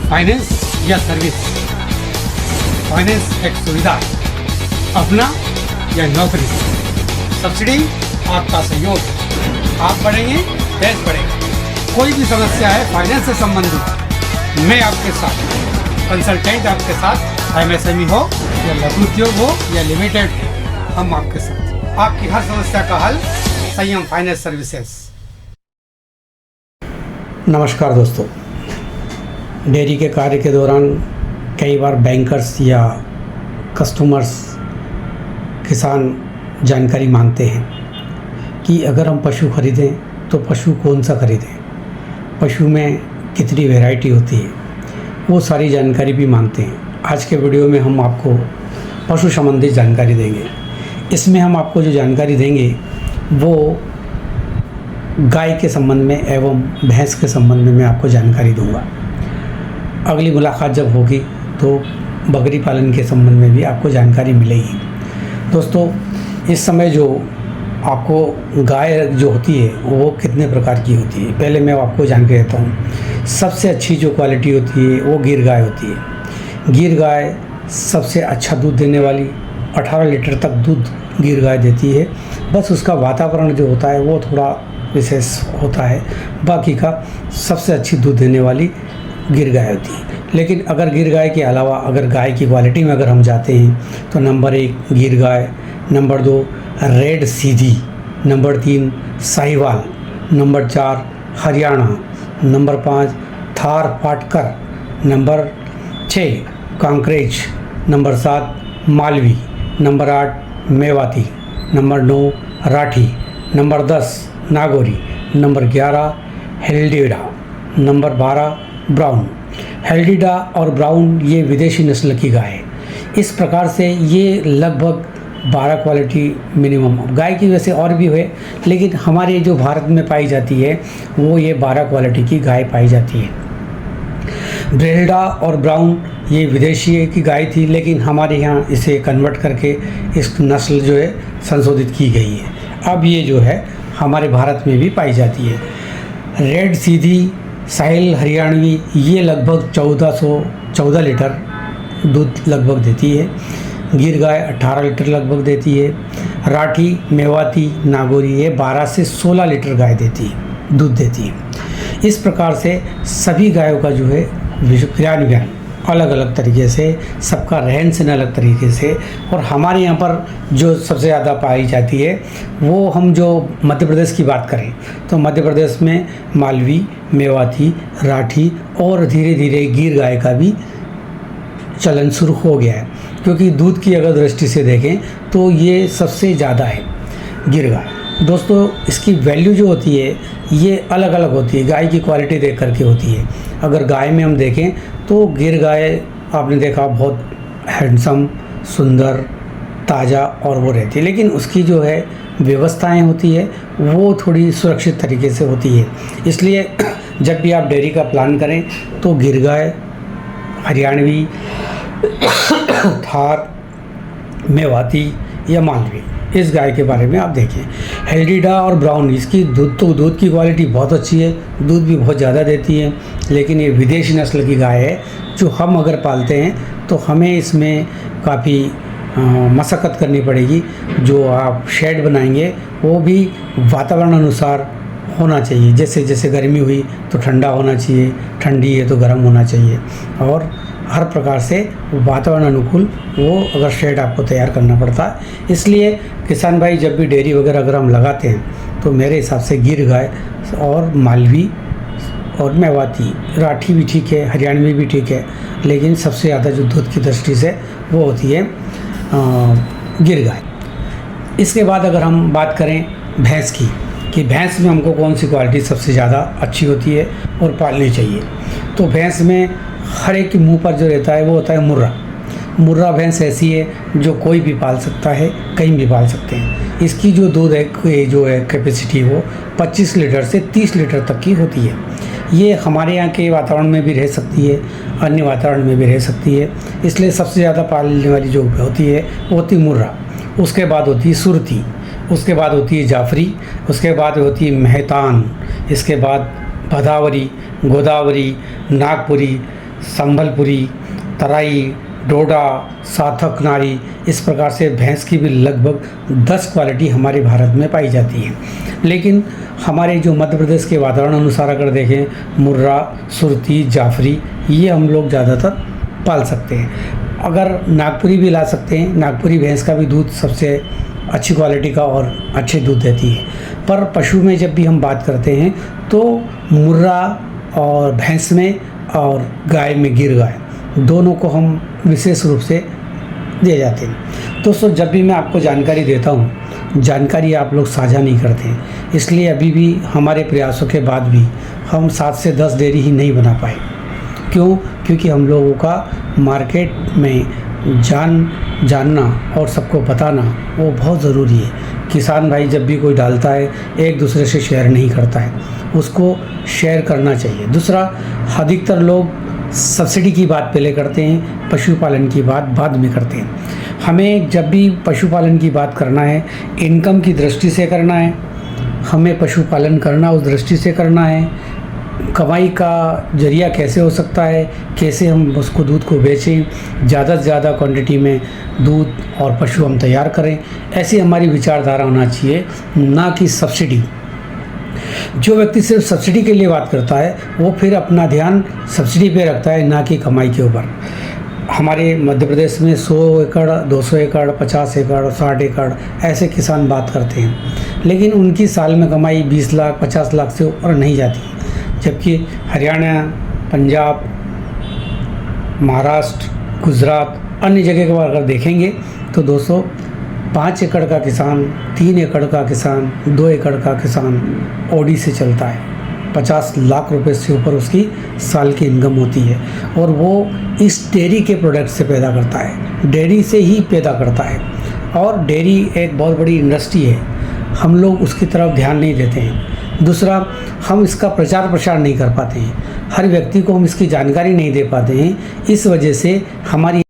Finance या service. Finance एक सुविधा, अपना या नौकरी। सब्सिडी आपका सहयोग, आप बढ़ेंगे देश बढ़ेगा। कोई भी समस्या है फाइनेंस से संबंधित, मैं आपके साथ, कंसल्टेंट आपके साथ, एमएसएमई हो या लघु उद्योग हो या लिमिटेड, हम आपके साथ। आपकी हर समस्या का हल संयम फाइनेंस सर्विसेज। नमस्कार दोस्तों, डेयरी के कार्य के दौरान कई बार बैंकर्स या कस्टमर्स, किसान जानकारी मांगते हैं कि अगर हम पशु खरीदें तो पशु कौन सा खरीदें, पशु में कितनी वैरायटी होती है, वो सारी जानकारी भी मांगते हैं। आज के वीडियो में हम आपको पशु संबंधी जानकारी देंगे। इसमें हम आपको जो जानकारी देंगे वो गाय के संबंध में एवं भैंस के संबंध में मैं आपको जानकारी दूंगा। अगली मुलाकात जब होगी तो बकरी पालन के संबंध में भी आपको जानकारी मिलेगी। दोस्तों, इस समय जो आपको गाय जो होती है वो कितने प्रकार की होती है, पहले मैं आपको जानकारी देता हूँ। सबसे अच्छी जो क्वालिटी होती है वो गिर गाय होती है। गिर गाय सबसे अच्छा दूध देने वाली, 18 लीटर तक दूध गिर गाय देती है। बस उसका वातावरण जो होता है वो थोड़ा विशेष होता है, बाकी का सबसे अच्छी दूध देने वाली गिर गाय होती है। लेकिन अगर गिर गाय के अलावा अगर गाय की क्वालिटी में अगर हम जाते हैं तो नंबर 1 गिर गाय, number 2 red Sindhi, number 3 Sahiwal, number 4 Haryana, number 5 Thar Parkar, number 6 Kankrej, number 7 Malvi, number 8 Mewati, number 9 Rathi, number 10 Nagori, number 11 हेल्डीडा, नंबर 12 ब्राउन। हेल्डीडा और ब्राउन ये विदेशी नस्ल की गाय है। इस प्रकार से ये लगभग 12 क्वालिटी मिनिमम गाय की वैसे और भी है, लेकिन हमारे जो भारत में पाई जाती है वो ये 12 क्वालिटी की गाय पाई जाती है। ब्रेल्डा और ब्राउन ये विदेशी की गाय थी, लेकिन हमारे यहाँ इसे कन्वर्ट करके इस नस्ल जो है संशोधित की गई है। अब ये जो है हमारे भारत में भी पाई जाती है। रेड सीधी साहिल हरियाणवी ये लगभग 14 लीटर दूध लगभग देती है। गिर गाय 18 लीटर लगभग देती है। राठी मेवाती नागौरी ये 12 से 16 लीटर गाय देती है, दूध देती है। इस प्रकार से सभी गायों का जो है क्रियान्वयन अलग अलग तरीके से, सबका रहन सहन अलग तरीके से, और हमारे यहाँ पर जो सबसे ज़्यादा पाई जाती है वो हम जो मध्य प्रदेश की बात करें तो मध्य प्रदेश में मालवी, मेवाती, राठी और धीरे धीरे गिर गाय का भी चलन शुरू हो गया है, क्योंकि दूध की अगर दृष्टि से देखें तो ये सबसे ज़्यादा है गिर गाय। दोस्तों, इसकी वैल्यू जो होती है ये अलग अलग होती है, गाय की क्वालिटी देख करके होती है। अगर गाय में हम देखें तो गिर गाय आपने देखा बहुत हैंडसम, सुंदर, ताज़ा और वो रहती है, लेकिन उसकी जो है व्यवस्थाएं होती है वो थोड़ी सुरक्षित तरीके से होती है। इसलिए जब भी आप डेयरी का प्लान करें तो गिर गाय, हरियाणवी, थार, मेवाती या मालवी, इस गाय के बारे में आप देखें। हेल्डीडा और ब्राउन, इसकी दूध की क्वालिटी बहुत अच्छी है, दूध भी बहुत ज़्यादा देती है, लेकिन ये विदेशी नस्ल की गाय है। जो हम अगर पालते हैं तो हमें इसमें काफ़ी मशक्क़त करनी पड़ेगी। जो आप शेड बनाएंगे वो भी वातावरण अनुसार होना चाहिए। जैसे जैसे गर्मी हुई तो ठंडा होना चाहिए, ठंडी है तो गर्म होना चाहिए, और हर प्रकार से वातावरण अनुकूल वो अगर शेड आपको तैयार करना पड़ता है। इसलिए किसान भाई जब भी डेयरी वगैरह अगर हम लगाते हैं तो मेरे हिसाब से गिर गाय और मालवी और मेवाती, राठी भी ठीक है, हरियाणवी भी ठीक है, लेकिन सबसे ज़्यादा जो दूध की दृष्टि से वो होती है गिर गाय। इसके बाद अगर हम बात करें भैंस की कि भैंस में हमको कौन सी क्वालिटी सबसे ज़्यादा अच्छी होती है और पालनी चाहिए, तो भैंस में हर एक के मुंह पर जो रहता है वो होता है मुर्रा। मुर्रा भैंस ऐसी है जो कोई भी पाल सकता है, कहीं भी पाल सकते हैं। इसकी जो दूध है जो है कैपेसिटी वो 25 लीटर से 30 लीटर तक की होती है। ये हमारे यहाँ के वातावरण में भी रह सकती है, अन्य वातावरण में भी रह सकती है। इसलिए सबसे ज़्यादा पालने वाली जो होती है वो होती है मुर्रा। उसके बाद होती है सुरती, उसके बाद होती है जाफरी, उसके बाद होती है मेहतान, इसके बाद भदावरी, गोदावरी, नागपुरी, संबलपुरी, तराई, डोडा, सार्थक नारी, इस प्रकार से भैंस की भी लगभग 10 क्वालिटी हमारे भारत में पाई जाती है। लेकिन हमारे जो मध्य प्रदेश के वातावरण अनुसार अगर देखें, मुर्रा, सुरती, जाफरी, ये हम लोग ज़्यादातर पाल सकते हैं। अगर नागपुरी भी ला सकते हैं, नागपुरी भैंस का भी दूध सबसे अच्छी क्वालिटी का और अच्छे दूध देती है। पर पशु में जब भी हम बात करते हैं तो मुर्रा और भैंस में और गाय में गिर गाय, दोनों को हम विशेष रूप से दिए जाते हैं। दोस्तों, जब भी मैं आपको जानकारी देता हूँ, जानकारी आप लोग साझा नहीं करते हैं, इसलिए अभी भी हमारे प्रयासों के बाद भी हम 7 से 10 डेयरी ही नहीं बना पाए। क्यों? क्योंकि हम लोगों का मार्केट में जानना और सबको बताना वो बहुत ज़रूरी है। किसान भाई जब भी कोई डालता है, एक दूसरे से शेयर नहीं करता है, उसको शेयर करना चाहिए। दूसरा, अधिकतर लोग सब्सिडी की बात पहले करते हैं, पशुपालन की बात बाद में करते हैं। हमें जब भी पशुपालन की बात करना है, इनकम की दृष्टि से करना है, हमें पशुपालन करना उस दृष्टि से करना है, कमाई का जरिया कैसे हो सकता है, कैसे हम उसको दूध को बेचें, ज़्यादा से ज़्यादा क्वांटिटी में दूध और पशु हम तैयार करें, ऐसी हमारी विचारधारा होना चाहिए, ना कि सब्सिडी। जो व्यक्ति सिर्फ सब्सिडी के लिए बात करता है वो फिर अपना ध्यान सब्सिडी पे रखता है, ना कि कमाई के ऊपर। हमारे मध्य प्रदेश में 100 एकड़, 200 एकड़, 50 एकड़, 60 एकड़ ऐसे किसान बात करते हैं, लेकिन उनकी साल में कमाई 20 लाख, 50 लाख से ऊपर नहीं जाती। जबकि हरियाणा, पंजाब, महाराष्ट्र, गुजरात, अन्य जगह को अगर देखेंगे तो 5 एकड़ का किसान, 3 एकड़ का किसान, 2 एकड़ का किसान ओडी से चलता है। 50 लाख रुपए से ऊपर उसकी साल की इनकम होती है और वो इस डेयरी के प्रोडक्ट से पैदा करता है, डेयरी से ही पैदा करता है। और डेयरी एक बहुत बड़ी इंडस्ट्री है, हम लोग उसकी तरफ ध्यान नहीं देते हैं। दूसरा, हम इसका प्रचार प्रसार नहीं कर पाते हैं, हर व्यक्ति को हम इसकी जानकारी नहीं दे पाते हैं। इस वजह से हमारी